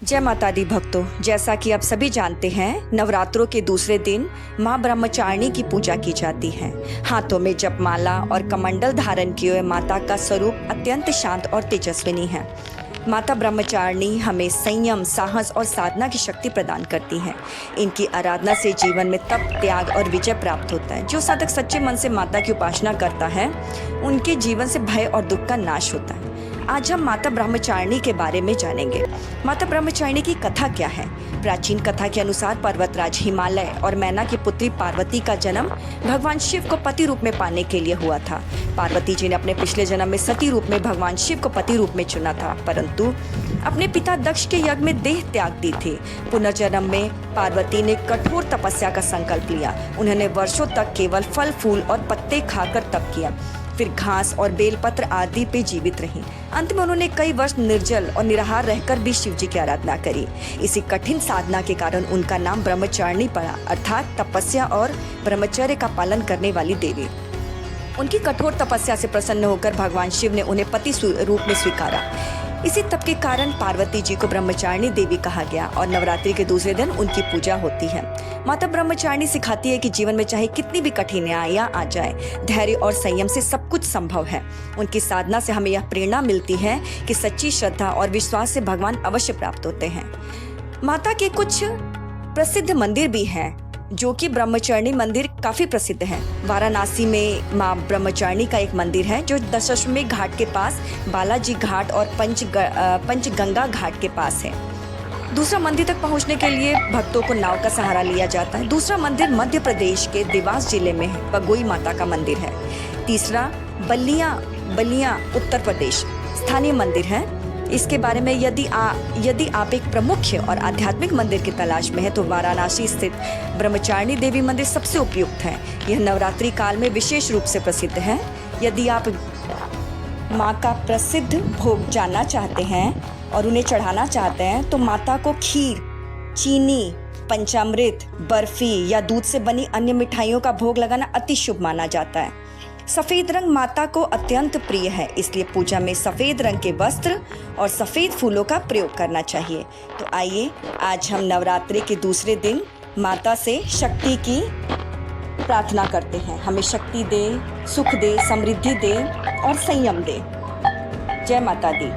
जय माता दी भक्तों, जैसा कि आप सभी जानते हैं, नवरात्रों के दूसरे दिन मां ब्रह्मचारिणी की पूजा की जाती है। हाथों में जपमाला और कमंडल धारण किए हुए माता का स्वरूप अत्यंत शांत और तेजस्विनी है। माता ब्रह्मचारिणी हमें संयम, साहस और साधना की शक्ति प्रदान करती हैं। इनकी आराधना से जीवन में तप, त्याग और विजय प्राप्त होता है। जो साधक सच्चे मन से माता की उपासना करता है, उनके जीवन से भय और दुख का नाश होता है। आज हम माता ब्रह्मचारिणी के बारे में जानेंगे। माता ब्रह्मचारिणी की कथा क्या है? प्राचीन कथा के अनुसार पर्वतराज हिमालय और मैना की पुत्री पार्वती का जन्म भगवान शिव को पति रूप में पाने के लिए हुआ था। पार्वती जी ने अपने पिछले जन्म में सती रूप में भगवान शिव को पति रूप में चुना था, परंतु अपने पिता दक्ष के यज्ञ में देह त्याग दी थी। पुनर्जन्म में पार्वती ने कठोर तपस्या का संकल्प लिया। उन्होंने वर्षों तक केवल फल, फूल और पत्ते खाकर तप किया, फिर घास और बेलपत्र आदि पे जीवित रही। अंत में उन्होंने कई वर्ष निर्जल और निराहार रहकर भी शिव जी की आराधना करी। इसी कठिन साधना के कारण उनका नाम ब्रह्मचारिणी पड़ा, अर्थात तपस्या और ब्रह्मचर्य का पालन करने वाली देवी। उनकी कठोर तपस्या से प्रसन्न होकर भगवान शिव ने उन्हें पति रूप में स्वीकारा। इसी तप के कारण पार्वती जी को ब्रह्मचारिणी देवी कहा गया और नवरात्रि के दूसरे दिन उनकी पूजा होती है। माता ब्रह्मचारिणी सिखाती है कि जीवन में चाहे कितनी भी कठिनाइयां आ जाए, धैर्य और संयम से सब कुछ संभव है। उनकी साधना से हमें यह प्रेरणा मिलती है कि सच्ची श्रद्धा और विश्वास से भगवान अवश्य प्राप्त होते हैं। माता के कुछ प्रसिद्ध मंदिर भी हैं, जो कि ब्रह्मचारिणी मंदिर काफी प्रसिद्ध है। वाराणसी में मां ब्रह्मचारिणी का एक मंदिर है, जो दशाश्वमेध घाट के पास, बालाजी घाट और पंचगंगा घाट के पास है। दूसरा मंदिर तक पहुंचने के लिए भक्तों को नाव का सहारा लिया जाता है। दूसरा मंदिर मध्य प्रदेश के देवास जिले में है, बगोई माता का मंदिर है। तीसरा बलिया उत्तर प्रदेश स्थानीय मंदिर है। इसके बारे में यदि आप एक प्रमुख और आध्यात्मिक मंदिर की तलाश में है, तो वाराणसी स्थित ब्रह्मचारिणी देवी मंदिर सबसे उपयुक्त है। यह नवरात्रि काल में विशेष रूप से प्रसिद्ध है। यदि आप माँ का प्रसिद्ध भोग जानना चाहते हैं और उन्हें चढ़ाना चाहते हैं, तो माता को खीर, चीनी, पंचामृत, बर्फी या दूध से बनी अन्य मिठाइयों का भोग लगाना अति शुभ माना जाता है। सफेद रंग माता को अत्यंत प्रिय है, इसलिए पूजा में सफेद रंग के वस्त्र और सफेद फूलों का प्रयोग करना चाहिए। तो आइए, आज हम नवरात्रि के दूसरे दिन माता से शक्ति की प्रार्थना करते हैं। हमें शक्ति दे, सुख दे, समृद्धि दे और संयम दे। जय माता दी।